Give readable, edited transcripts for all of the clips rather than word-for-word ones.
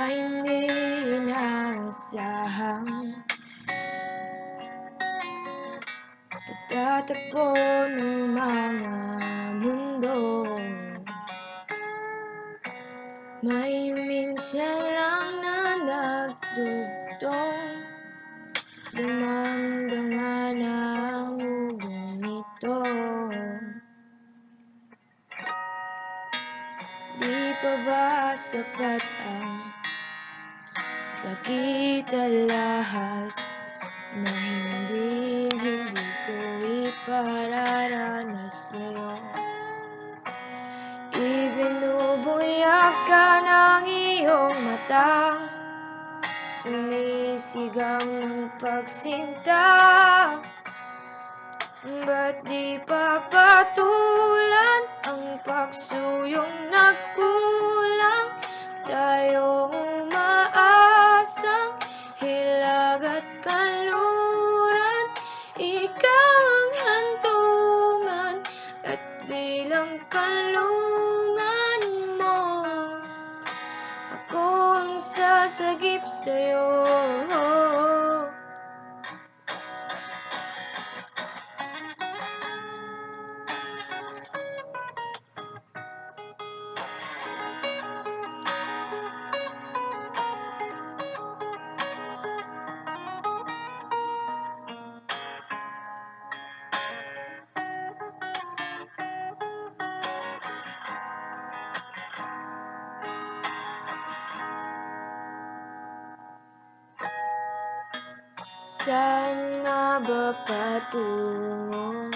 sa hindi inaasahang pagtatagpo ng mga mundo. May minsan lang na nagdugtong, damang-dama na ang ugong ito. Di pa ba sapat ang sakit at lahat na hindi ko ipararanas sa'yo? Ibinubuyak ka ng iyong mata, sumisigaw ng pagsinta. Ba't di pa patulan ang pagsuyong nagkulang? Tayong umaasang hilag at kanluran, ikaw ang hantungan at bilang kanlungan mo, ako ang sasagip sa'yo. Saan nga ba patungo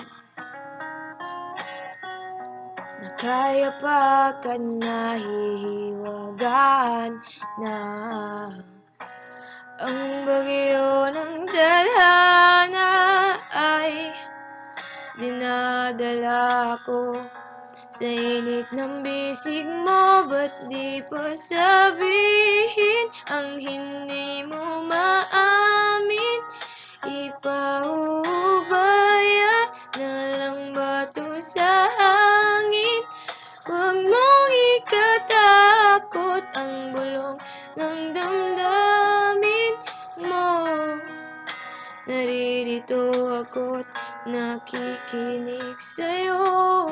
na kaya pa ka nahihiwagaan na ang bagyo ng tadhana ay dinadala ko sa init ng bisig mo? Ba't di pa sabihin ang hindi mo maamin? Ipaubaya na lang ba to sa hangin? Huwag mong ikatakot ang bulong ng damdamin mo. Naririto ako't nakikinig sa'yo.